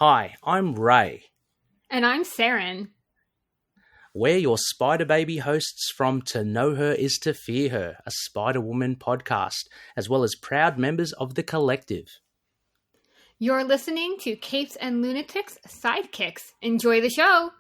Hi, I'm Ray. And I'm Saren. We're your Spider Baby hosts from To Know Her Is to Fear Her, a Spider-Woman podcast, as well as proud members of the collective. You're listening to Capes and Lunatics Sidekicks. Enjoy the show!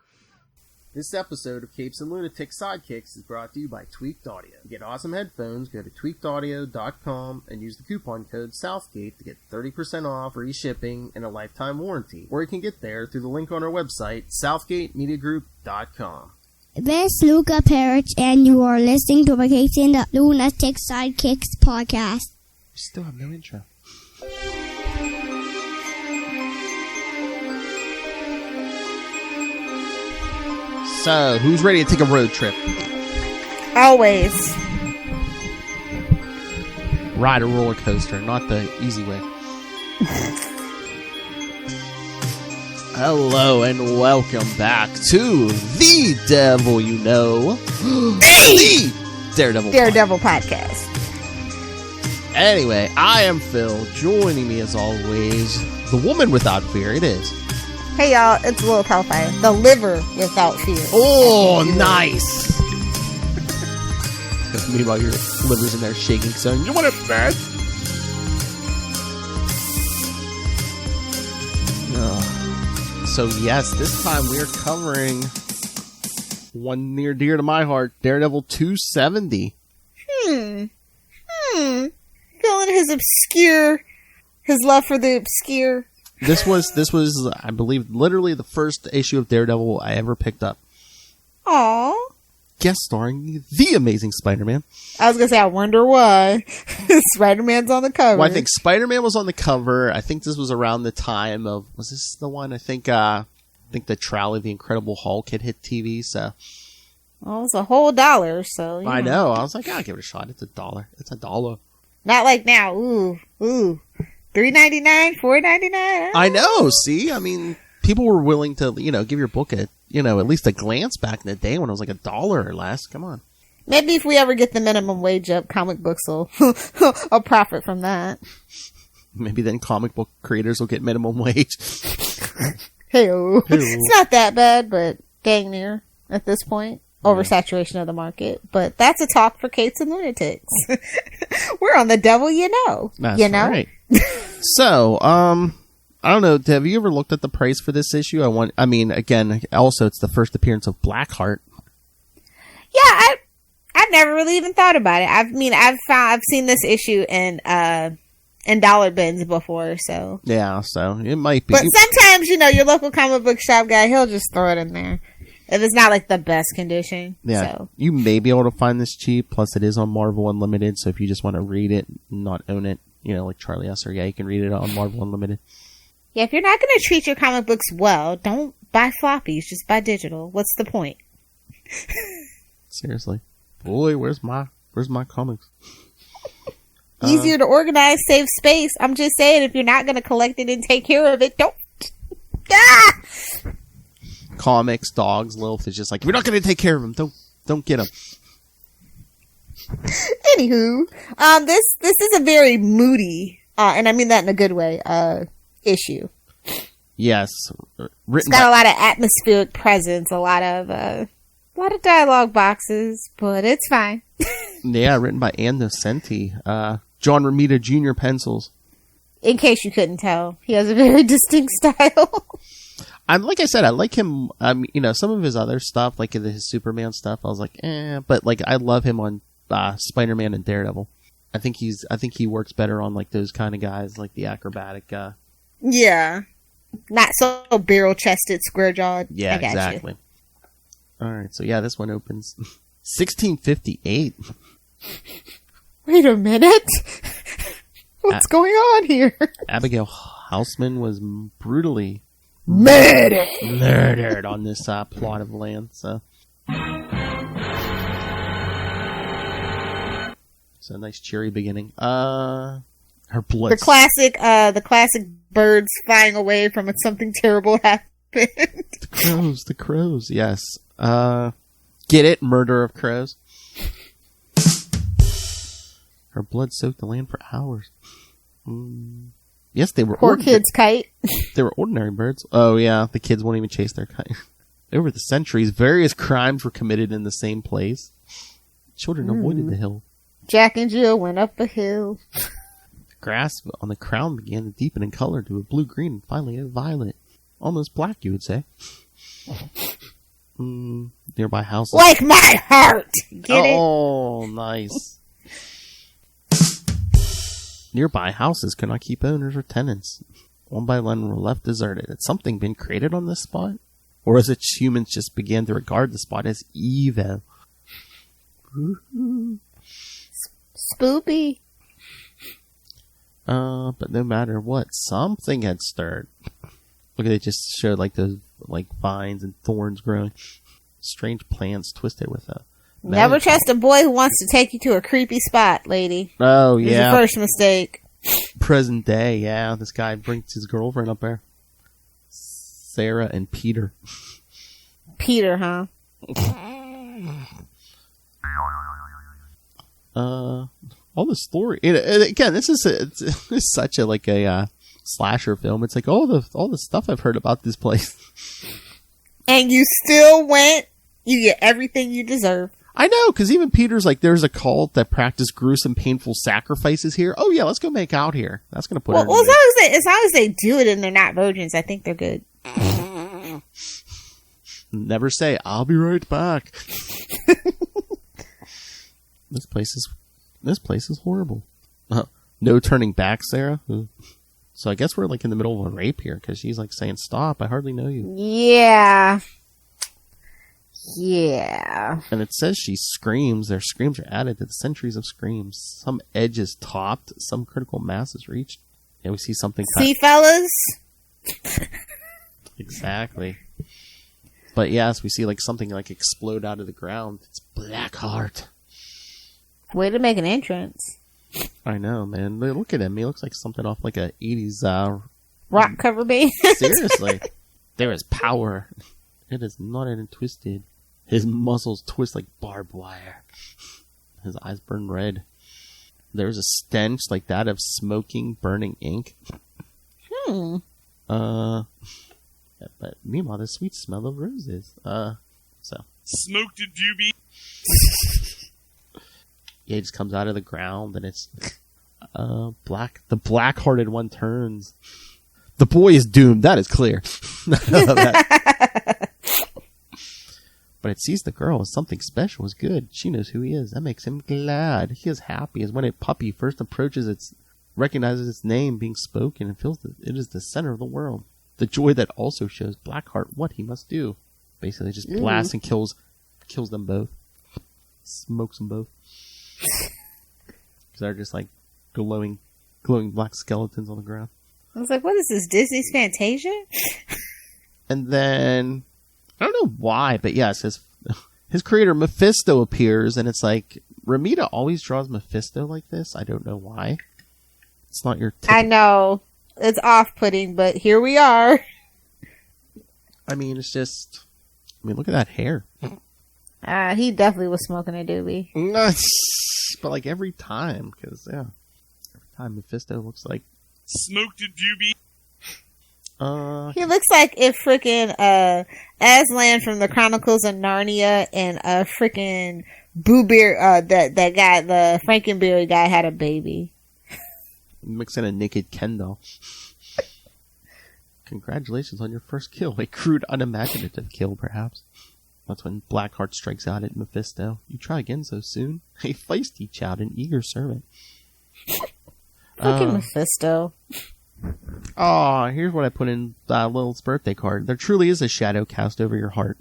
This episode of Capes and Lunatics Sidekicks is brought to you by Tweaked Audio. To get awesome headphones, go to tweakedaudio.com and use the coupon code Southgate to get 30% off, free shipping, and a lifetime warranty. Or you can get there through the link on our website, southgatemediagroup.com. This is Luca Perich, and you are listening to the Capes and the Lunatics Sidekicks podcast. We still have no intro. So, who's ready to take a road trip? Always. Ride a roller coaster, not the easy way. Hello and welcome back to The Devil You Know. The Daredevil Podcast. Anyway, I am Phil. Joining me as always, the woman without fear. It is. Hey y'all, it's Lilith Hellfire, the liver without fear. Oh, nice! Meanwhile, your liver's in there shaking, saying, "You want it bad?" So yes, this time we are covering one near dear to my heart, Daredevil 270. Feeling his love for the obscure. This was, I believe, literally the first issue of Daredevil I ever picked up. Aww. Guest starring the Amazing Spider-Man. I was gonna say, I wonder why. Spider-Man's on the cover. Well, I think Spider-Man was on the cover. I think this was around the time of, was this the one? I think the Trowley, the Incredible Hulk had hit TV, so. Well, it's a whole $1, so. I know. I was like, I'll give it a shot. It's $1. It's $1. Not like now. Ooh. $3.99, $4.99. I know. See, I mean, people were willing to, give your book at least a glance back in the day when it was like $1 or less. Come on. Maybe if we ever get the minimum wage up, comic books will profit from that. Maybe then comic book creators will get minimum wage. Hey-o. It's not that bad, but dang near at this point. Oversaturation of the market. But that's a talk for Capes and Lunatics. We're on the devil you know. That's you know? Right. So, I don't know, have you ever looked at the price for this issue? Again, also it's the first appearance of Blackheart. Yeah, I've never really even thought about it. I've seen this issue in dollar bins before, so. Yeah, so it might be. But sometimes, your local comic book shop guy, he'll just throw it in there. If it's not like the best condition. Yeah. So. You may be able to find this cheap, plus it is on Marvel Unlimited, so if you just want to read it, not own it, like Charlie Esser, you can read it on Marvel Unlimited. Yeah, if you're not going to treat your comic books well, don't buy floppies, just buy digital. What's the point? Seriously. Boy, where's my comics? Easier to organize, save space. I'm just saying, if you're not going to collect it and take care of it, don't. Ah! Comics, dogs, Lilith is just like, we're not going to take care of them. Don't get them. Anywho, this is a very moody, and I mean that in a good way, issue. Yes. It's got a lot of atmospheric presence, a lot of dialogue boxes, but it's fine. Yeah, written by Ann Nocenti. John Romita Jr. pencils. In case you couldn't tell, he has a very distinct style. Like I said, I like him, some of his other stuff, like his Superman stuff, I was like, but I love him on Spider-Man and Daredevil. I think he works better on like those kind of guys, like the acrobatic. Yeah, not so barrel-chested, square-jawed. Yeah, exactly. All right, so yeah, this one opens 1658. Wait a minute, what's going on here? Abigail Houseman was brutally murdered on this plot of land. So nice cheery beginning. Her blood. The classic birds flying away from it. Something terrible happened. The crows. Yes. Get it? Murder of crows. Her blood soaked the land for hours. Yes, they were. Poor kid's kite. They were ordinary birds. Oh yeah, the kids won't even chase their kite. Over the centuries, various crimes were committed in the same place. Children avoided the hill. Jack and Jill went up a hill. The grass on the crown began to deepen in color to a blue-green and finally a violet. Almost black, you would say. Nearby houses. Like my heart! Get it? Oh, nice. Nearby houses could not keep owners or tenants. One by one were left deserted. Had something been created on this spot? Or as its humans just began to regard the spot as evil? Spoopy. But no matter what, something had stirred. Look, they just showed like those vines and thorns growing. Strange plants twisted with a... Never trust a boy who wants to take you to a creepy spot, lady. Oh, It's yeah. your first mistake. Present day, yeah. This guy brings his girlfriend up there. Sarah and Peter. Peter, huh? All the story. Again, this is it's such a slasher film. It's like all the stuff I've heard about this place. And you still went. You get everything you deserve. I know, because even Peter's like, there's a cult that practice gruesome, painful sacrifices here. Oh yeah, let's go make out here. That's gonna put. Well, as long as they do it and they're not virgins, I think they're good. Never say, "I'll be right back." This place is horrible. No turning back, Sarah. So I guess we're like in the middle of a rape here because she's like saying, "Stop! I hardly know you." Yeah. Yeah. And it says she screams. Their screams are added to the centuries of screams. Some edge is topped. Some critical mass is reached. Yeah, we see something. See, fellas? Exactly. But yes, we see like something like explode out of the ground. It's Blackheart. Way to make an entrance. I know, man. Look at him. He looks like something off like a 80s Rock cover band. Seriously. There is power. It is knotted and twisted. His muscles twist like barbed wire. His eyes burn red. There's a stench like that of smoking, burning ink. But meanwhile, the sweet smell of roses. Smoked a doobie. Yeah, he just comes out of the ground and it's the black-hearted one turns. The boy is doomed, that is clear. But it sees the girl as something special, is good. She knows who he is. That makes him glad. He is happy as when a puppy first approaches recognizes its name being spoken and feels that it is the center of the world. The joy that also shows Blackheart what he must do. Basically just blasts and kills them both. Smokes them both. They're just like glowing black skeletons on the ground. I was like, what is this, Disney's Fantasia? And then, I don't know why, but yes, his creator Mephisto appears, and it's like, Ramita always draws Mephisto like this. I don't know why. It's not your typical... I know. It's off-putting, but here we are. I mean, it's just... look at that hair. He definitely was smoking a doobie. But like every time, because, yeah. Every time Mephisto looks like... Smoked a doobie. He looks like if frickin' Aslan from the Chronicles of Narnia and frickin' Boo Bear, that guy, the Frankenberry guy, had a baby. Mix in a naked Ken doll. Congratulations on your first kill. A crude, unimaginative kill, perhaps. That's when Blackheart strikes out at Mephisto. You try again so soon? A feisty child, an eager servant. Fucking Mephisto. Oh, here's what I put in Lilith's birthday card. There truly is a shadow cast over your heart.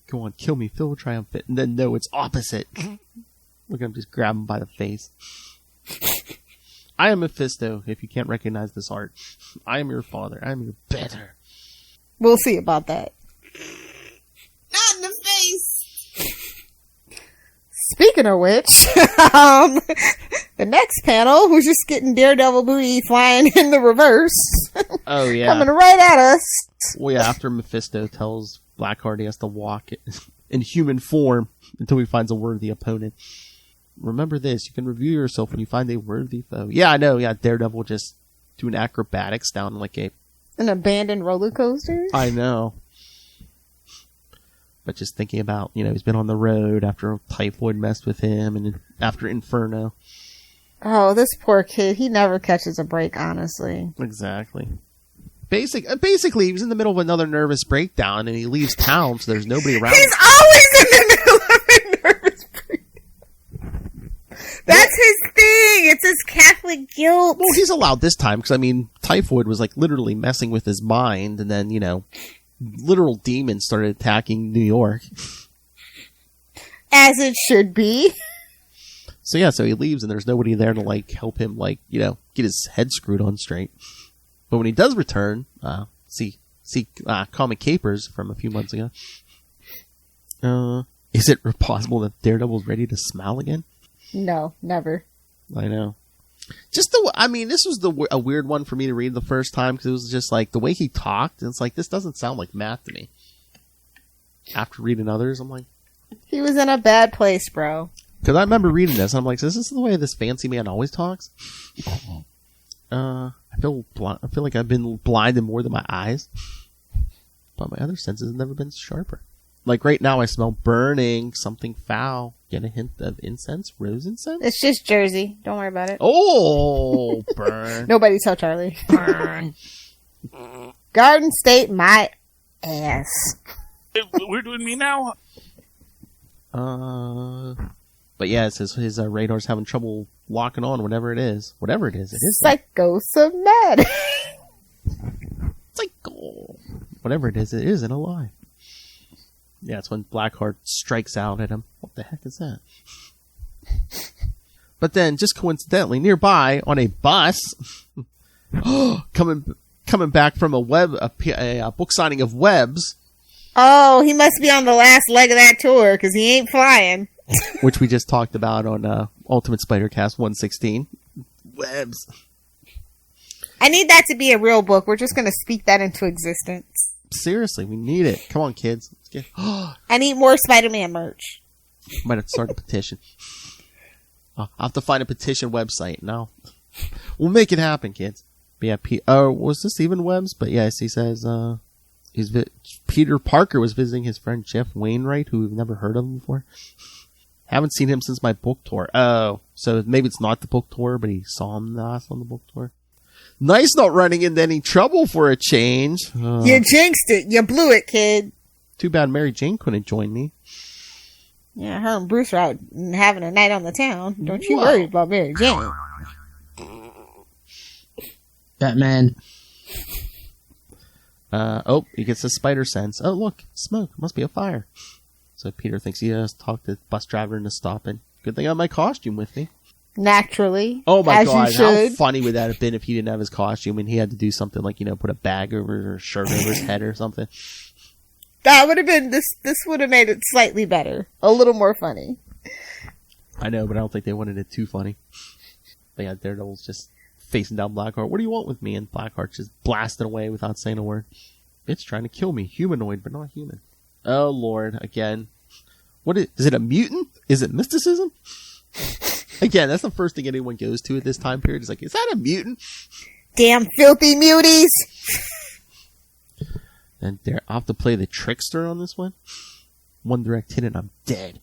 Go on, kill me, Phil triumphant. And then no, it's opposite. Look at him just grab him by the face. I am Mephisto, if you can't recognize this art. I am your father. I am your better. We'll see about that. Not in the face. Speaking of which, the next panel, who's just getting Daredevil booty flying in the reverse. Oh, yeah. Coming right at us. Well, yeah, after Mephisto tells Blackheart he has to walk in human form until he finds a worthy opponent. remember this. You can review yourself when you find a worthy foe. Yeah, I know. Yeah, Daredevil just doing acrobatics down like an abandoned roller coaster. I know. But just thinking about, he's been on the road after typhoid messed with him and after Inferno. Oh, this poor kid. He never catches a break, honestly. Exactly. Basically, he was in the middle of another nervous breakdown and he leaves town, so there's nobody around. He's always in the middle of a nervous breakdown. That's his thing. It's his Catholic guilt. Well, he's allowed this time because, typhoid was literally messing with his mind, and then, literal demons started attacking New York. As it should be. So he leaves and there's nobody there to help him get his head screwed on straight. But when he does return, see Comic Capers from a few months ago. Is it possible that Daredevil's ready to smile again? No, never. I know. Just this was a weird one for me to read the first time because it was just the way he talked. And it's this doesn't sound like Matt to me. After reading others, I'm like, he was in a bad place, bro. Because I remember reading this, and I'm like, is this the way this fancy man always talks? I feel like I've been blinded more than my eyes, but my other senses have never been sharper. Right now, I smell burning, something foul. Get a hint of incense, rose incense? It's just Jersey. Don't worry about it. Oh, burn. Nobody tell Charlie. Burn. Garden State, my ass. We're doing me now? But yeah, it says his radar's having trouble locking on whatever it is. Whatever it is, it is. Psychosomatic. Whatever it isn't alive. Yeah, it's when Blackheart strikes out at him. What the heck is that? But then, just coincidentally, nearby on a bus, coming back from a book signing of Webb's. Oh, he must be on the last leg of that tour because he ain't flying. Which we just talked about on Ultimate Spider-Cast 116. Webb's. I need that to be a real book. We're just going to speak that into existence. Seriously, we need it. Come on, kids. Let's get. I need more Spider-Man merch. Might have to start a petition. I'll have to find a petition website now. We'll make it happen, kids. But yeah, was this even Webb's? But yes, he says Peter Parker was visiting his friend Jeff Wainwright, who we've never heard of before. Haven't seen him since my book tour. Oh, so maybe it's not the book tour, but he saw him last on the book tour. Nice not running into any trouble for a change. You jinxed it. You blew it, kid. Too bad Mary Jane couldn't join me. Yeah, her and Bruce are out having a night on the town. Don't you worry about Mary Jane. Batman. He gets a spider sense. Oh, look, smoke. Must be a fire. So Peter thinks he has to talk to the bus driver into stopping. Good thing I have my costume with me. Naturally. Oh my God, you should. How funny would that have been if he didn't have his costume and he had to do something like, put a bag over or a shirt over his head or something. That would have been, this would have made it slightly better. A little more funny. I know, but I don't think they wanted it too funny. They had Daredevil's just facing down Blackheart. What do you want with me? And Blackheart's just blasting away without saying a word. It's trying to kill me. Humanoid, but not human. Oh, Lord, again. Is it a mutant? Is it mysticism? Again, that's the first thing anyone goes to at this time period. Is like, is that a mutant? Damn filthy muties! And I'll have to play the trickster on this one. One direct hit and I'm dead.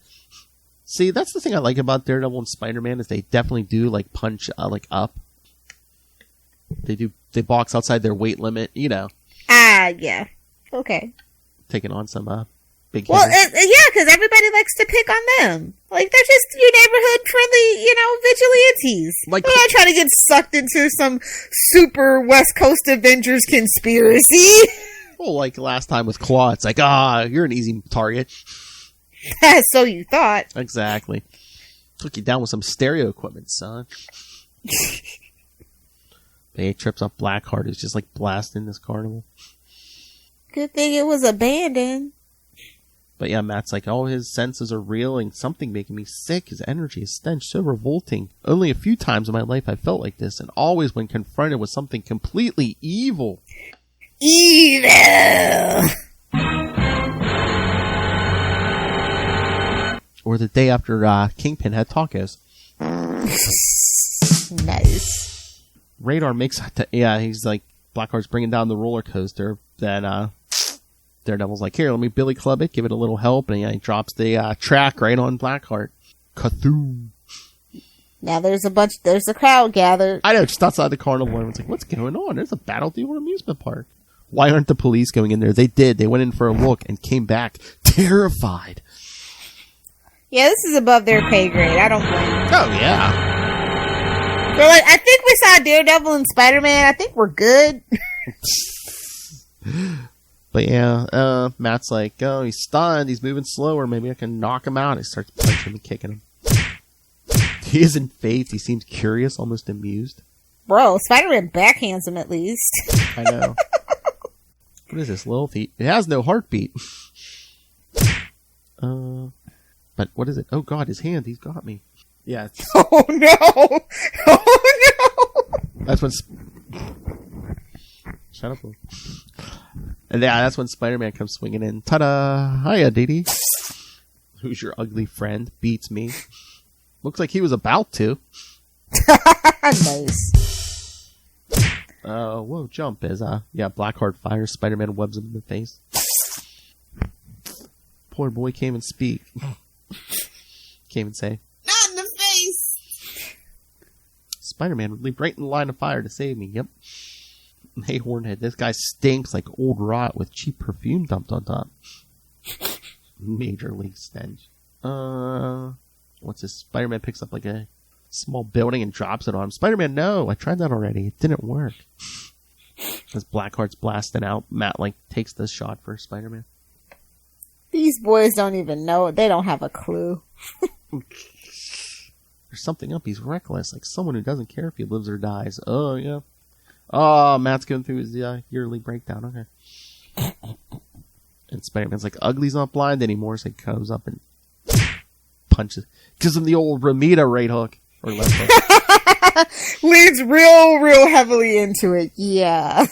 See, that's the thing I like about Daredevil and Spider-Man is they definitely do punch up. They box outside their weight limit, Yeah. Okay. Taking on some big hitters. Well, yeah, because everybody likes to pick on them. They're just your neighborhood-friendly, vigilantes. They're not trying to get sucked into some super West Coast Avengers conspiracy. Well, last time with Claw, it's you're an easy target. So you thought. Exactly. Took you down with some stereo equipment, son. He trips up Blackheart, who's just blasting this carnival. Good thing it was abandoned. But yeah, Matt's his senses are real and something making me sick. His energy, his stench, so revolting. Only a few times in my life I felt like this, and always when confronted with something completely evil. Evil! Or the day after Kingpin had tacos. Nice. Radar makes he's like, Blackheart's bringing down the roller coaster. Then Daredevil's like, here, let me billy club it, give it a little help, and he drops the track right on Blackheart. Cthulhu. Now there's a crowd gathered. I know, just outside the carnival, everyone's like, what's going on? There's a battlefield amusement park. Why aren't the police going in there? They did. They went in for a look and came back terrified. Yeah, this is above their pay grade. I don't blame them. Oh, yeah. They're like, I think we saw Daredevil and Spider-Man. I think we're good. But yeah, Matt's like, oh, he's stunned. He's moving slower. Maybe I can knock him out. He starts punching and kicking him. He isn't phased. He seems curious, almost amused. Bro, Spider-Man backhands him at least. I know. What is this, Lilith? It has no heartbeat. But what is it? Oh god, his hand. He's got me. Yeah. Oh no! Oh no! That's when... Shut up. And yeah, that's when Spider-Man comes swinging in. Ta-da! Hiya, Dee. Who's your ugly friend? Beats me. Looks like he was about to. Nice. Whoa, jump is, Blackheart fires, Spider-Man webs him in the face. Poor boy can't even speak. Can't even say, Not in the face! Spider-Man would leap right in the line of fire to save me, yep. Hey, Hornhead, this guy stinks like old rot with cheap perfume dumped on top. Major league stench. What's this? Spider-Man picks up like a small building and drops it on him. Spider-Man, no! I tried that already. It didn't work. As Blackheart's blasting out, Matt, takes the shot for Spider-Man. These boys don't even know. They don't have a clue. There's something up. He's reckless. Like someone who doesn't care if he lives or dies. Oh, yeah. Oh, Matt's going through his yearly breakdown. Okay. And Spider-Man's like, Ugly's not blind anymore, so he comes up and punches. Gives him the old Ramita right hook. Or left hook. Leads real heavily into it. Yeah.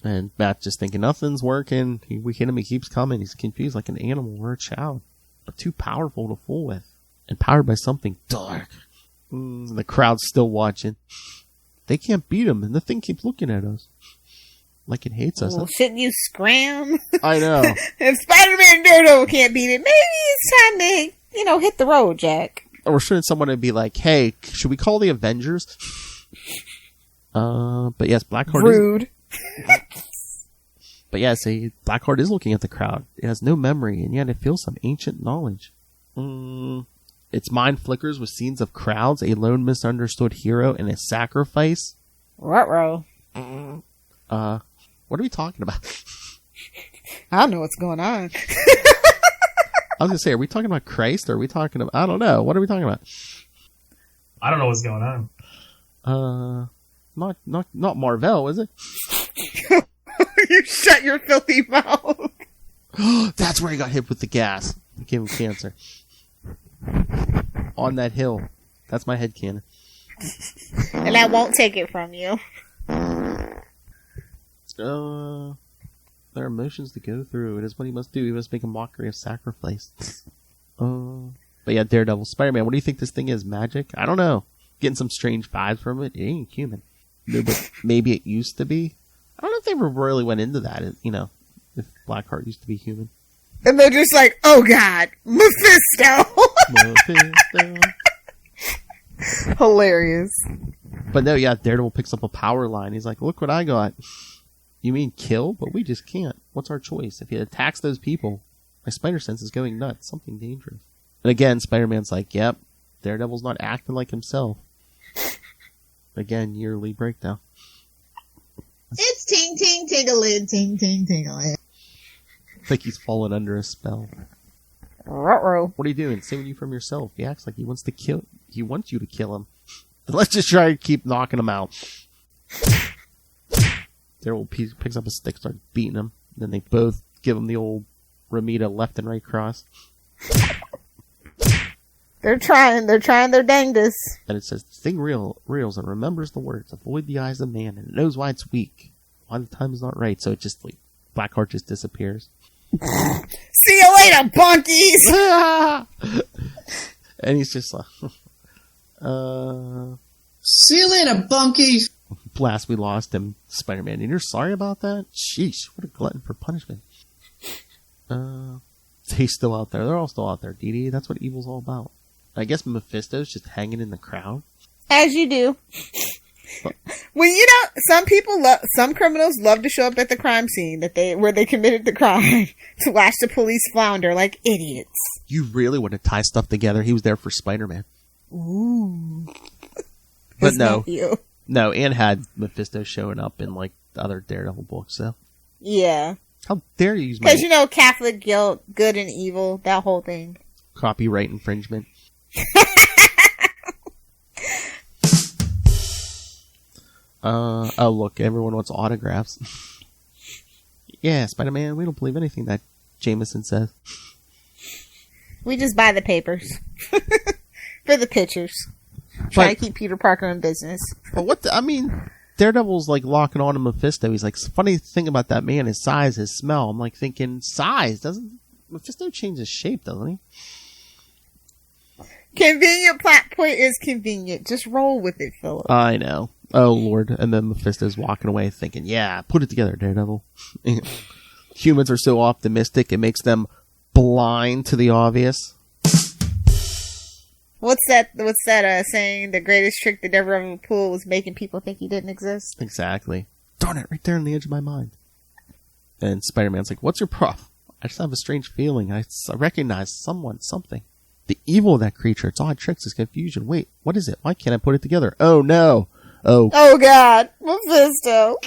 And Matt's just thinking, nothing's working. We hit him, he keeps coming. He's confused like an animal or a child. But too powerful to fool with. And powered by something dark. The crowd's still watching. They can't beat him, and the thing keeps looking at us. Like it hates us. Well, shouldn't you scram? I know. If Spider-Man and Daredevil can't beat it, maybe it's time to, hit the road, Jack. Or shouldn't someone be like, hey, should we call the Avengers? But yes, Blackheart Rude. But yeah, see, Blackheart is looking at the crowd. It has no memory, and yet it feels some ancient knowledge. Its mind flickers with scenes of crowds, a lone misunderstood hero, and a sacrifice. Ruh-roh. What are we talking about? I don't know what's going on. I was gonna say, are we talking about Christ, or are we talking about... I don't know. What are we talking about? I don't know what's going on. Not Marvel, is it? You shut your filthy mouth. That's where he got hit with the gas. It gave him cancer. On that hill. That's my headcanon. And I won't take it from you. There are emotions to go through. It is what he must do. He must make a mockery of sacrifice. But yeah, Daredevil. Spider-Man, what do you think this thing is? Magic? I don't know. Getting some strange vibes from it. It ain't human. No, but maybe it used to be. I don't know if they ever really went into that, if Blackheart used to be human. And they're just like, oh god, Mephisto! Mephisto. Hilarious. But no, yeah, Daredevil picks up a power line. He's like, look what I got. You mean kill? But we just can't. What's our choice? If he attacks those people, my spider sense is going nuts. Something dangerous. And again, Spider-Man's like, yep, Daredevil's not acting like himself. Again, yearly breakdown. It's ting ting ting-a-lid, ting ting ting-a-lid. Like he's fallen under a spell. Ruh-roh. What are you doing? Saving you from yourself. He acts like he wants to kill. He wants you to kill him. Let's just try to keep knocking him out. Daredevil picks up a stick, starts beating him. Then they both give him the old Ramita left and right cross. They're trying their dangdest. And it says, the thing reels and remembers the words. Avoid the eyes of man, and it knows why it's weak. Why the time is not right. So it just, Blackheart just disappears. See you later, bunkies! And he's just like, see you later, bunkie. blast, we lost him, Spider-Man. And you're sorry about that? Sheesh, what a glutton for punishment. He's still out there. They're all still out there, Dee Dee. That's what evil's all about. I guess Mephisto's just hanging in the crowd. As you do. Well, some criminals love to show up at the crime scene where they committed the crime to watch the police flounder like idiots. You really want to tie stuff together. He was there for Spider-Man. Ooh. But no, Anne had Mephisto showing up in like the other Daredevil books, so. Yeah. How dare you use my... Because, Catholic guilt, good and evil, that whole thing. Copyright infringement. Oh, look, everyone wants autographs. Yeah, Spider-Man, we don't believe anything that Jameson says. We just buy the papers. For the pictures. Try to keep Peter Parker in business. But Daredevil's like locking on to Mephisto. He's like, funny thing about that man, his size, his smell. I'm like thinking, size? Doesn't Mephisto change his shape, doesn't he? Convenient plot point is convenient. Just roll with it, Philip. I know. Oh, Lord. And then Mephisto's walking away thinking, yeah, put it together, Daredevil. Humans are so optimistic, it makes them blind to the obvious. What's that saying? The greatest trick the devil ever pulled was making people think he didn't exist? Exactly. Darn it, right there on the edge of my mind. And Spider-Man's like, what's your problem? I just have a strange feeling. I recognize something. The evil of that creature, its odd tricks, its confusion. Wait, what is it? Why can't I put it together? Oh, no. Oh, God. Mephisto.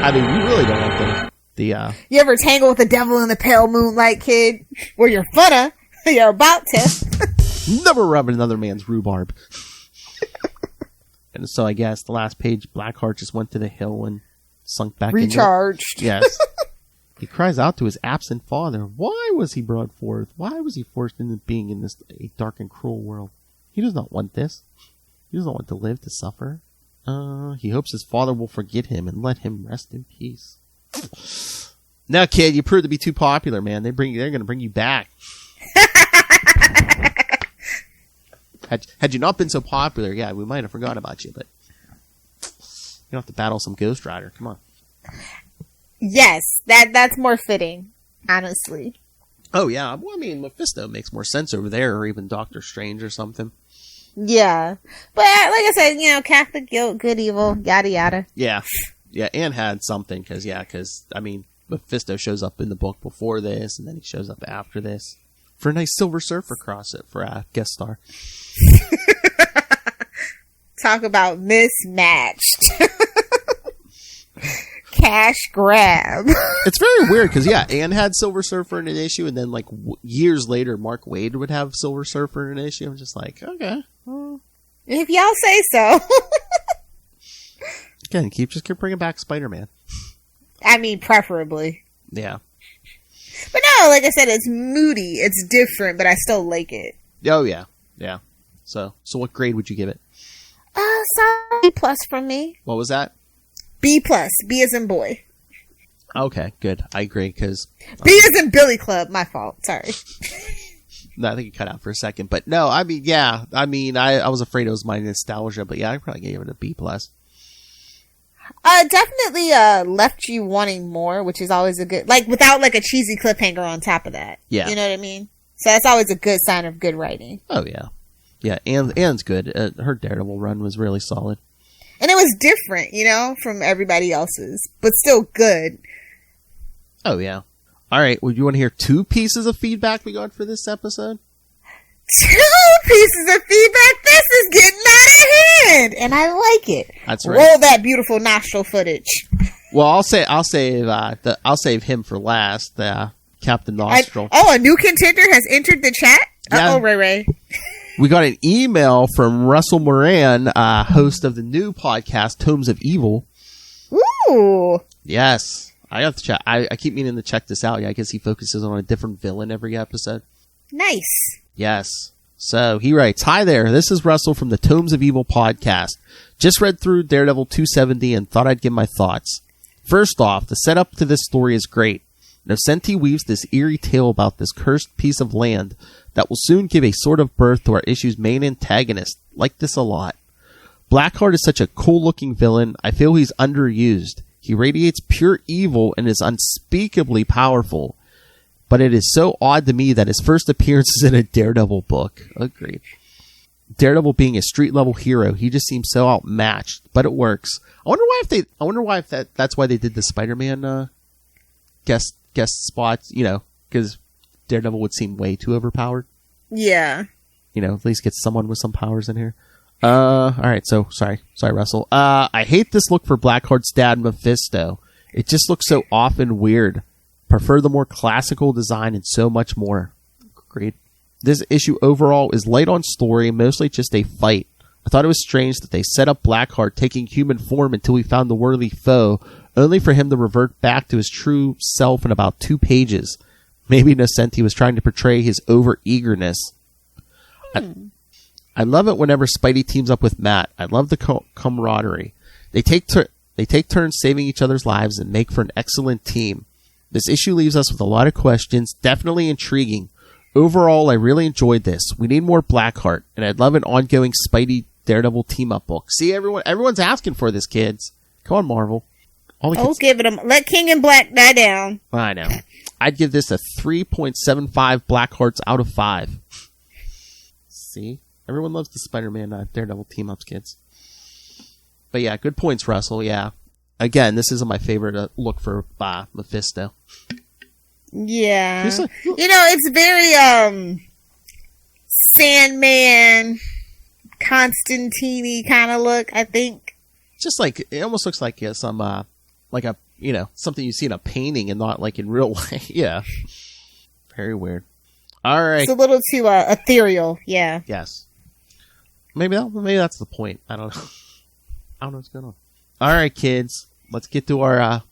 I mean, you really don't want the You ever tangle with the devil in the pale moonlight, kid? Well, you're funna. You're about to. Never rub another man's rhubarb. And so I guess the last page, Blackheart just went to the hill and sunk back recharged. Yes. He cries out to his absent father. Why was he brought forth? Why was he forced into being in this dark and cruel world? He does not want this. He does not want to live, to suffer. He hopes his father will forget him and let him rest in peace. No, kid, you proved to be too popular, man. They're going to bring you back. Had you not been so popular, yeah, we might have forgot about you, but you don't have to battle some Ghost Rider. Come on. Yes, that's more fitting, honestly. Oh, yeah. Well, I mean, Mephisto makes more sense over there, or even Doctor Strange or something. Yeah. But, like I said, Catholic guilt, good, evil, yada, yada. Yeah. Yeah, Anne had something, because, Mephisto shows up in the book before this, and then he shows up after this. For a nice Silver Surfer for a guest star. Talk about mismatched. Cash grab. It's very weird because Anne had Silver Surfer in an issue, and then years later, Mark Waid would have Silver Surfer in an issue. I'm just like, okay, well. If y'all say so. Again, keep bringing back Spider-Man. I mean, preferably. Yeah. But no, like I said, it's moody. It's different, but I still like it. Oh yeah, yeah. So what grade would you give it? B+ from me. What was that? B+. B as in boy. Okay, good. I agree, because... B as in Billy Club. My fault. Sorry. No, I think you cut out for a second. But no, I mean, yeah. I mean, I was afraid it was my nostalgia, but yeah, I probably gave it a B+. Definitely left you wanting more, which is always a good... without a cheesy cliffhanger on top of that. Yeah. You know what I mean? So that's always a good sign of good writing. Oh, yeah. Yeah, Anne's good. Her Daredevil run was really solid. And it was different, from everybody else's, but still good. Oh, yeah. All right. Would you want to hear 2 pieces of feedback we got for this episode? 2 pieces of feedback? This is getting out of hand, and I like it. That's right. Roll that beautiful nostril footage. Well, I'll save him for last. Captain Nostril. A new contender has entered the chat. Yeah. Ray. We got an email from Russell Moran, host of the new podcast, Tomes of Evil. Ooh. Yes. I have to check. I keep meaning to check this out. Yeah, I guess he focuses on a different villain every episode. Nice. Yes. So he writes, "Hi there. This is Russell from the Tomes of Evil podcast. Just read through Daredevil 270 and thought I'd give my thoughts. First off, the setup to this story is great. Nocenti weaves this eerie tale about this cursed piece of land that will soon give a sort of birth to our issue's main antagonist. Like this a lot. Blackheart is such a cool-looking villain. I feel he's underused. He radiates pure evil and is unspeakably powerful. But it is so odd to me that his first appearance is in a Daredevil book. Agreed. Daredevil being a street-level hero, he just seems so outmatched, but it works. I wonder why that's why they did the Spider-Man guest spots, because Daredevil would seem way too overpowered. Yeah. At least get someone with some powers in here. Alright, so, sorry, Russell. I hate this look for Blackheart's dad, Mephisto. It just looks so off and weird. Prefer the more classical design and so much more. Agreed. This issue overall is light on story, mostly just a fight. I thought it was strange that they set up Blackheart taking human form until he found the worthy foe, only for him to revert back to his true self in about 2 pages. Maybe Nocenti was trying to portray his over-eagerness. I love it whenever Spidey teams up with Matt. I love the camaraderie. They take turns saving each other's lives and make for an excellent team. This issue leaves us with a lot of questions, definitely intriguing. Overall, I really enjoyed this. We need more Blackheart, and I'd love an ongoing Spidey Daredevil team-up book. See, everyone's asking for this, kids. Come on, Marvel. Give it a... Let King and Black die down. I know. I'd give this a 3.75 Blackhearts out of 5. See? Everyone loves the Spider-Man Daredevil team-ups, kids. But yeah, good points, Russell, yeah. Again, this isn't my favorite look for Mephisto. Yeah. It's very, Sandman, Constantine-y kind of look, I think. Just like, it almost looks like some, like a, something you see in a painting and not like in real life. Yeah. Very weird. All right. It's a little too, ethereal, yeah. Yes. Maybe that's the point. I don't know. I don't know what's going on. All right, kids. Let's get to our,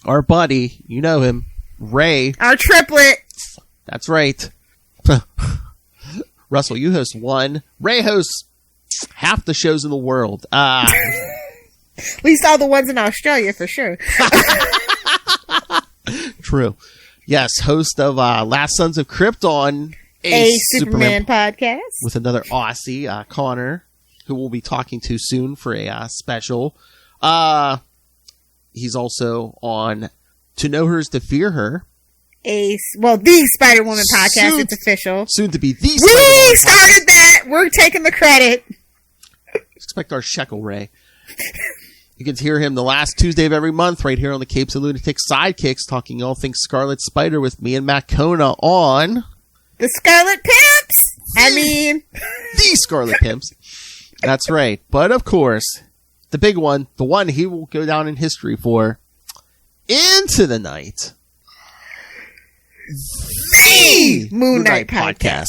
our buddy. You know him. Ray. Our triplet. That's right. Russell, you host 1. Ray hosts half the shows in the world. At least all the ones in Australia, for sure. True. Yes, host of Last Sons of Krypton, a Superman podcast. With another Aussie, Connor, who we'll be talking to soon for a special. He's also on To Know Her Is to Fear Her. The Spider-Woman podcast. It's official. Soon to be the We started that. We're taking the credit. Expect our shekel, Ray. You can hear him the last Tuesday of every month right here on the Capes and Lunatic Sidekicks, talking all things Scarlet Spider with me and Matt Kona on... The Scarlet Pimps! The Scarlet Pimps. That's right. But of course, the big one, the one he will go down in history for, Into the Night. The Moon Knight podcast.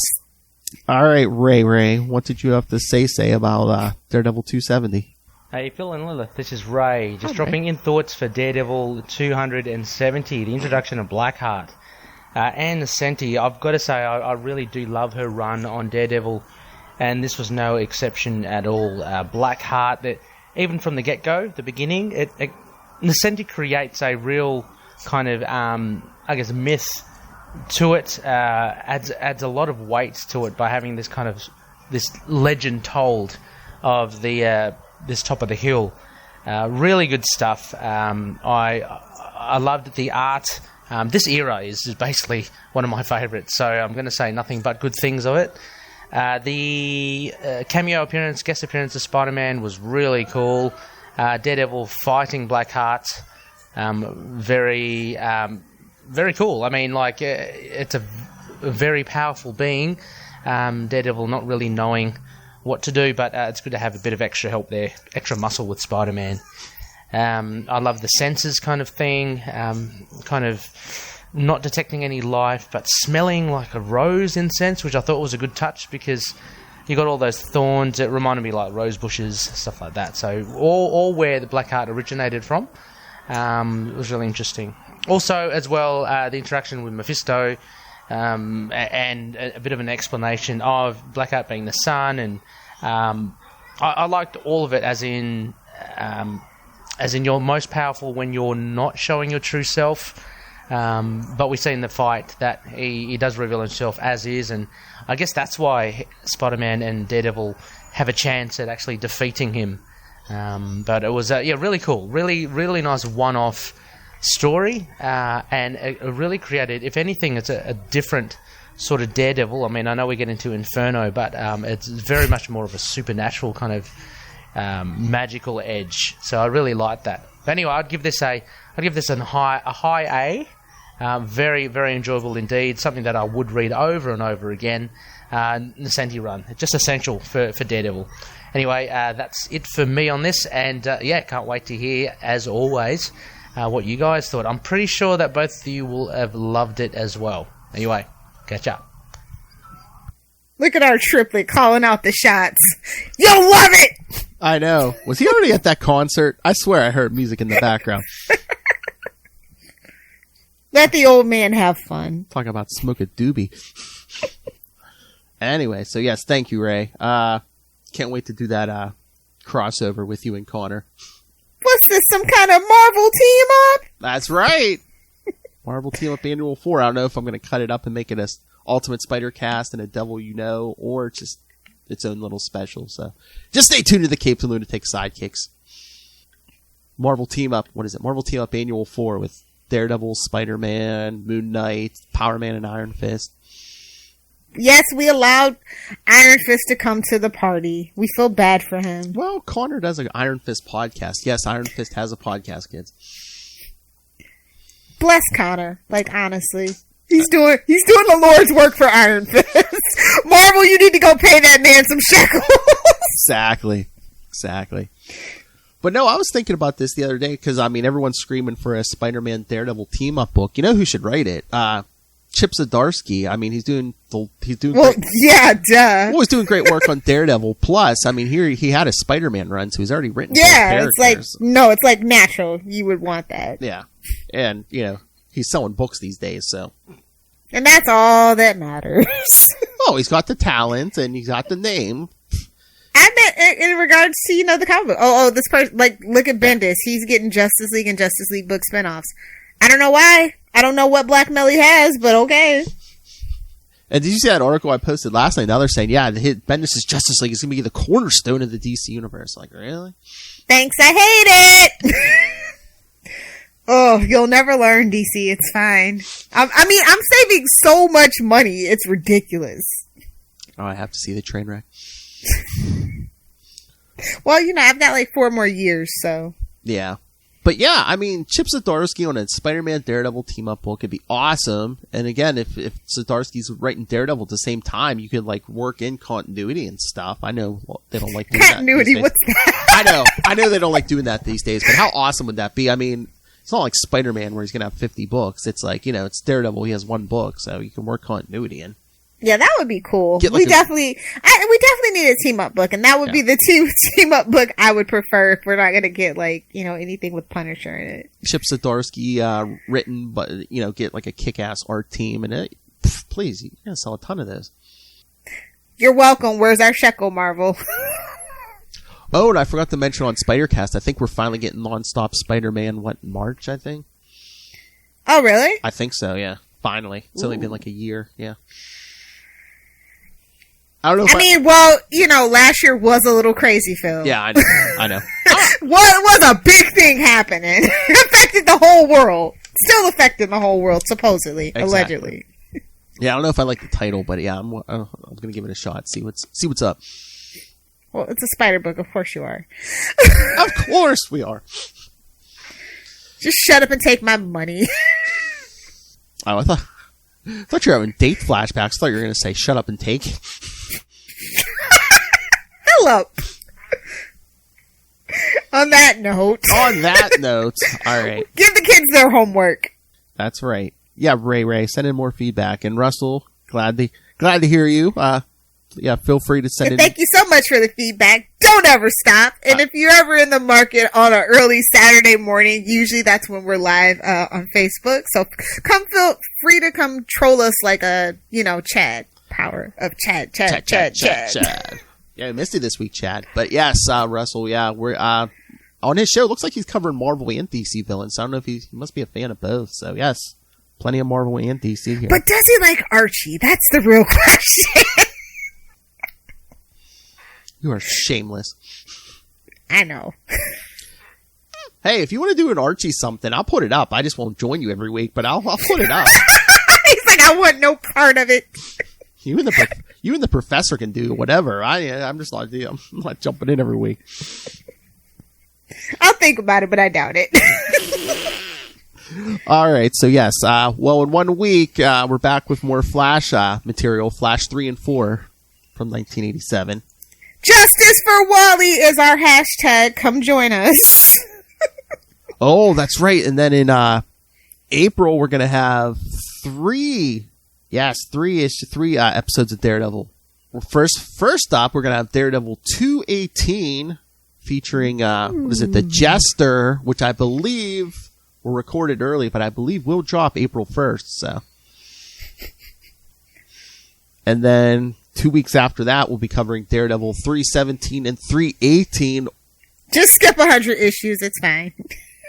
All right, Ray, what did you have to say about Daredevil 270? Hey, Phil and Lilith, this is Ray, just dropping in thoughts for Daredevil 270, the introduction of Blackheart. And Nocenti, I've got to say, I really do love her run on Daredevil, and this was no exception at all. Blackheart, that even from the get-go, the beginning, Nocenti creates a real kind of, myth to it, adds a lot of weight to it by having this kind of, this legend told of the this top of the hill. Really good stuff. I loved the art. This era is basically one of my favourites, so I'm going to say nothing but good things of it. The guest appearance of Spider-Man was really cool. Daredevil fighting Blackheart, very cool. I mean, it's a very powerful being. Daredevil not really knowing what to do, but it's good to have a bit of extra help there, extra muscle with Spider-Man. I love the senses kind of thing, kind of not detecting any life, but smelling like a rose incense, which I thought was a good touch because you got all those thorns. It reminded me like rose bushes, stuff like that. So all where the Blackheart originated from. It was really interesting. Also, as well, the interaction with Mephisto, and a bit of an explanation of Blackheart being the sun, and I liked all of it as in you're most powerful when you're not showing your true self. But we see in the fight that he does reveal himself as is, and I guess that's why Spider-Man and Daredevil have a chance at actually defeating him. But it was really cool, really nice one-off story, and it really created, if anything, it's a different sort of Daredevil. I mean, I know we get into Inferno, but it's very much more of a supernatural kind of magical edge. So I really like that. But anyway, I'd give this a high A. Very, very enjoyable indeed. Something that I would read over and over again. Nascenti run, just essential for Daredevil. Anyway, that's it for me on this, and can't wait to hear, as always, what you guys thought. I'm pretty sure that both of you will have loved it as well. Anyway, catch up. Look at our triplet calling out the shots. You'll love it! I know. Was he already at that concert? I swear I heard music in the background. Let the old man have fun. Talk about smoke a doobie. Anyway, so yes, thank you, Ray. Can't wait to do that crossover with you and Connor. What's this, some kind of Marvel team up? That's right. Marvel Team Up Annual 4. I don't know if I'm going to cut it up and make it a Ultimate Spider Cast and a Devil You Know, or just its own little special. So just stay tuned to the Capes and Lunatic Sidekicks. Marvel Team Up, what is it? Marvel Team Up Annual 4 with Daredevil, Spider-Man, Moon Knight, Power Man, and Iron Fist. Yes, we allowed Iron Fist to come to the party. We feel bad for him. Well, Connor does an Iron Fist podcast. Yes, Iron Fist has a podcast, kids. Bless Connor. Like, honestly. He's doing the Lord's work for Iron Fist. Marvel, you need to go pay that man some shekels. Exactly. But no, I was thinking about this the other day, because, I mean, everyone's screaming for a Spider-Man Daredevil team-up book. You know who should write it? Chip Zdarsky. I mean, he's doing well, great, yeah, duh. Well, he's doing great work on Daredevil. Plus, I mean, here he had a Spider-Man run, so he's already written. Yeah, it's like natural. You would want that. Yeah, and he's selling books these days, so. And that's all that matters. Oh, he's got the talent and he's got the name. I meant in regards to the comic book. Oh, this person, like, look at Bendis. He's getting Justice League and Justice League book spinoffs. I don't know why. I don't know what blackmail he has, but okay. And did you see that article I posted last night? Now they're saying, Bendis' Justice League is going to be the cornerstone of the DC universe. Like, really? Thanks, I hate it! Oh, you'll never learn, DC. It's fine. I mean, I'm saving so much money. It's ridiculous. Oh, I have to see the train wreck. Well, I've got like 4 more years, so. Yeah. But yeah, I mean, Chip Zdarsky on a Spider-Man Daredevil team-up book would be awesome. And again, if Zdarsky's writing Daredevil at the same time, you could like work in continuity and stuff. I know they don't like doing continuity. That what's that? I know they don't like doing that these days. But how awesome would that be? I mean, it's not like Spider-Man where he's gonna have 50 books. It's like it's Daredevil. He has 1 book, so you can work continuity in. Yeah, that would be cool. We definitely need a team up book, and that would be the team up book I would prefer if we're not going to get anything with Punisher in it. Chip Zdarsky written, but get like a kick-ass art team, and please, you're gonna sell a ton of those. You're welcome. Where's our shekel, Marvel? Oh, and I forgot to mention on Spider-Cast, I think we're finally getting nonstop Spider-Man. In March? I think. Oh, really? I think so. Yeah, finally. It's only been like a year. Yeah. I don't know. Last year was a little crazy, Phil. Yeah, I know. What was a big thing happening? It affected the whole world. Still affecting the whole world, supposedly, allegedly. Yeah, I don't know if I like the title, but yeah, I'm gonna give it a shot. See what's up. Well, it's a spider book. Of course you are. Of course we are. Just shut up and take my money. Oh, I thought you were having date flashbacks. I thought you were going to say, shut up and take. Hello. On that note. All right. Give the kids their homework. That's right. Yeah, Ray, send in more feedback. And Russell, glad to hear you. Feel free to send in. Thank you so much for the feedback. Don't ever stop. And if you're ever in the market on an early Saturday morning, usually that's when we're live on Facebook. So feel free to come troll us like a, Chad. Power of Chad. Yeah, I missed it this week, Chad. But yes, Russell, we're on his show. It looks like he's covering Marvel and DC villains. So I don't know if he must be a fan of both. So yes, Plenty of Marvel and DC here. But does he like Archie? That's the real question. You are shameless. I know. Hey, if you want to do an Archie something, I'll put it up. I just won't join you every week, but I'll put it up. He's like, I want no part of it. You and the professor can do whatever. I'm just like, I'm not jumping in every week. I'll think about it, but I doubt it. All right, so yes. Well, in 1 week, we're back with more Flash material, Flash 3 and 4 from 1987. Justice for Wally is our hashtag. Come join us. Oh, that's right. And then in April, we're going to have 3 episodes of Daredevil. Well, first up, we're going to have Daredevil 218 featuring, the Jester, which I believe were recorded early, but I believe will drop April 1st. So, and then 2 weeks after that, we'll be covering Daredevil 317 and 318. Just skip 100 issues. It's fine.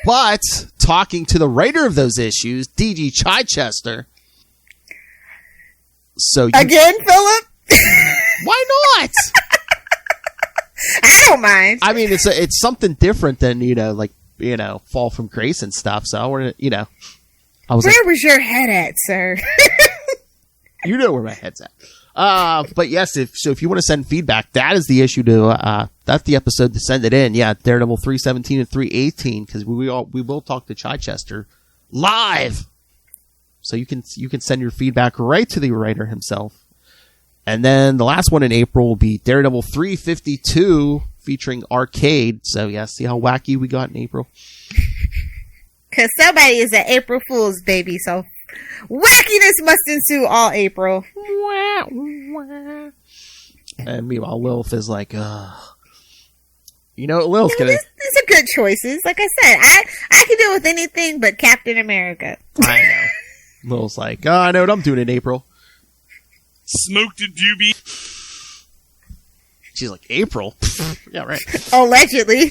But talking to the writer of those issues, D.G. Chichester. So again, Philip? Why not? I don't mind. I mean, it's something different than Fall from Grace and stuff. So I want to, Where was your head at, sir? You know where my head's at. But yes, if you want to send feedback, that is the issue that's the episode to send it in. Yeah, Daredevil 317 and 318, because we will talk to Chichester live. So you can send your feedback right to the writer himself. And then the last one in April will be Daredevil 352 featuring Arcade. So yeah, see how wacky we got in April? Because somebody is an April Fool's baby, so wackiness must ensue all April. And meanwhile, Lilith is like, Lilith's gonna... These are good choices. Like I said, I can deal with anything but Captain America. I know. Lilith's like, I know what I'm doing in April. Smoked a doobie. She's like, April? Yeah, right. Allegedly.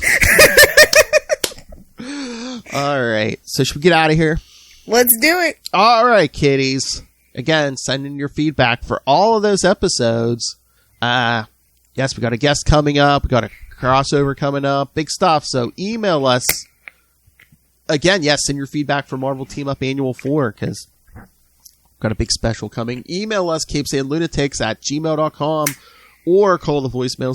All right. So should we get out of here? Let's do it. All right, kiddies. Again, send in your feedback for all of those episodes. Yes, we got a guest coming up. We got a crossover coming up. Big stuff. So email us. Again, yes, send your feedback for Marvel Team Up Annual 4, because got a big special coming. Email us, capesandlunatics@gmail.com, or call the voicemail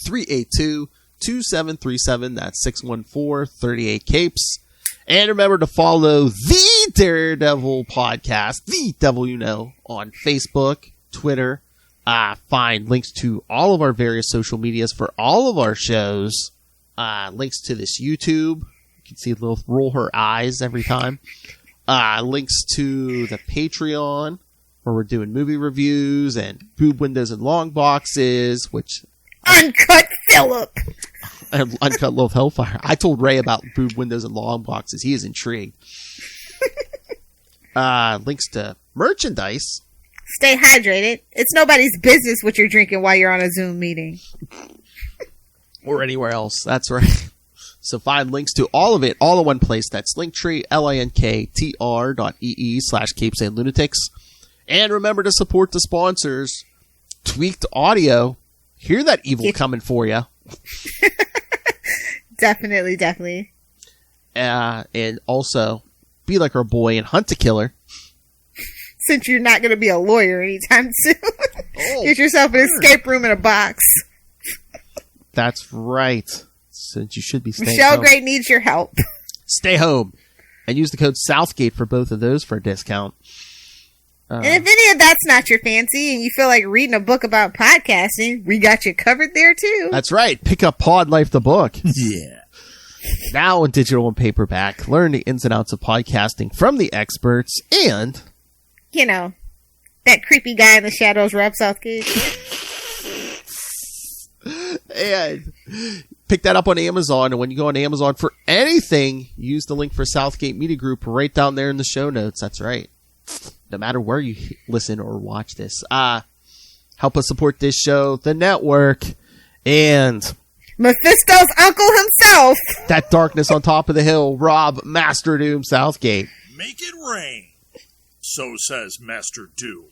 614-382-2737. That's 614-38-CAPES. And remember to follow the Daredevil Podcast, the Devil You Know, on Facebook, Twitter. Find links to all of our various social medias for all of our shows. Links to this YouTube. You can see Lilith roll her eyes every time. Links to the Patreon, where we're doing movie reviews and boob windows and long boxes, which... Uncut Philip! Uncut Love Hellfire. I told Ray about boob windows and long boxes. He is intrigued. Links to merchandise. Stay hydrated. It's nobody's business what you're drinking while you're on a Zoom meeting. Or anywhere else. That's right. So find links to all of it, all in one place. That's Linktree, linktr.ee/capesandlunatics. And remember to support the sponsors. Tweaked Audio. Hear that evil coming for you. Definitely. And also, be like our boy and hunt a killer. Since you're not going to be a lawyer anytime soon. Get yourself an escape room in a box. That's right. Since you should be staying Michelle home. Gray needs your help. Stay home. And use the code Southgate for both of those for a discount. And if any of that's not your fancy and you feel like reading a book about podcasting, we got you covered there too. That's right. Pick up Pod Life the book. Yeah. Now in digital and paperback. Learn the ins and outs of podcasting from the experts and... that creepy guy in the shadows, Rob Southgate. And pick that up on Amazon. And when you go on Amazon for anything, use the link for Southgate Media Group right down there in the show notes. That's right. No matter where you listen or watch this. Help us support this show, the network, and... Mephisto's uncle himself. That darkness on top of the hill, Rob Master Doom Southgate. make it rain. So says Master Doom.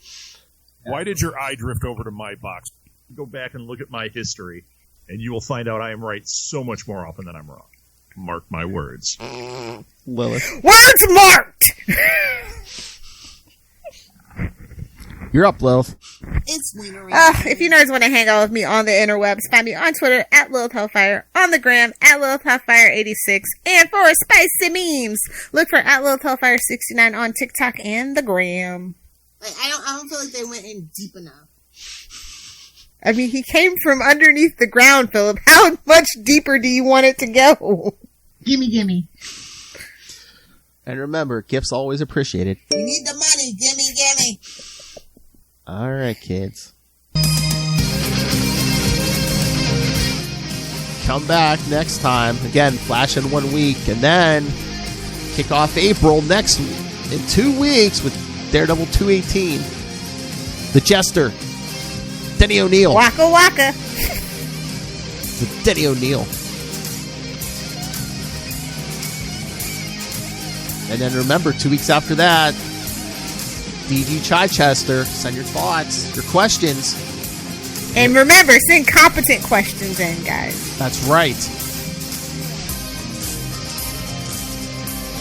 Why did your eye drift over to my box? Go back and look at my history, and you will find out I am right so much more often than I'm wrong. Mark my words. Lilith. Words marked! You're up, Lilith. It's if you nerds want to hang out with me on the interwebs, find me on Twitter at Lilith Hellfire, on the gram at Lilith Hellfire86, and for spicy memes, look for at Lilith Hellfire69 on TikTok and the gram. Like, I don't feel like they went in deep enough. I mean, he came from underneath the ground, Philip. How much deeper do you want it to go? Gimme. And remember, gifts always appreciated. We need the money. Gimme. All right, kids. Come back next time. Again, Flash in 1 week. And then kick off April next in 2 weeks with Daredevil 218. The Jester. Denny O'Neil. Waka waka. The Denny O'Neil. And then remember, 2 weeks after that, DG Chichester. Send your thoughts, your questions. And remember, send competent questions in, guys. That's right.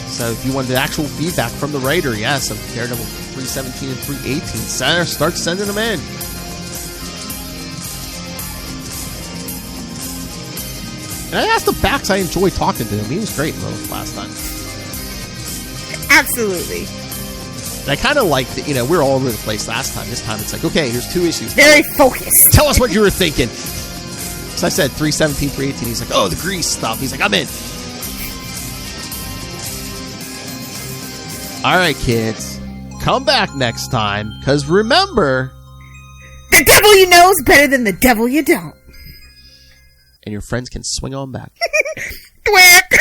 So if you want the actual feedback from the writer, yes, of Daredevil 317 and 318, start sending them in. And I asked the Bax, I enjoyed talking to him. He was great last time. Absolutely. And I kind of liked that, we were all over the place last time. This time it's like, okay, here's 2 issues. Very focused. Tell us what you were thinking. So I said 317, 318. He's like, oh, the grease stuff. He's like, I'm in. All right, kids. Come back next time. Because remember, the devil you know is better than the devil you don't. And your friends can swing on back. Thwack.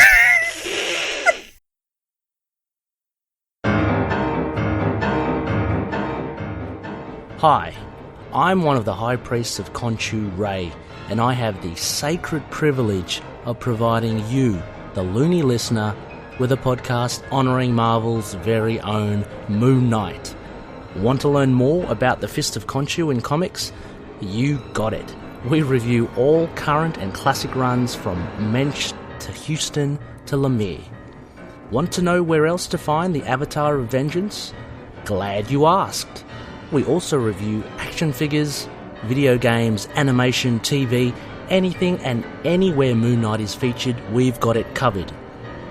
Hi, I'm one of the High Priests of Khonshu Ray, and I have the sacred privilege of providing you, the loony listener, with a podcast honouring Marvel's very own Moon Knight. Want to learn more about the Fist of Khonshu in comics? You got it. We review all current and classic runs from Mensch to Houston to Lemire. Want to know where else to find the Avatar of Vengeance? Glad you asked. We also review action figures, video games, animation, TV, anything and anywhere Moon Knight is featured, we've got it covered.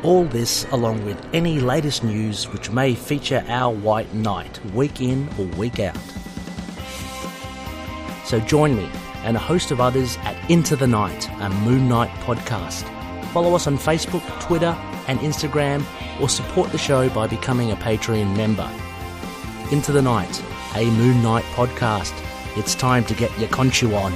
All this along with any latest news which may feature our White Knight week in or week out. So join me and a host of others at Into the Night, a Moon Knight podcast. Follow us on Facebook, Twitter and Instagram, or support the show by becoming a Patreon member. Into the Night, a Moon Knight podcast. It's time to get your Khonshu on.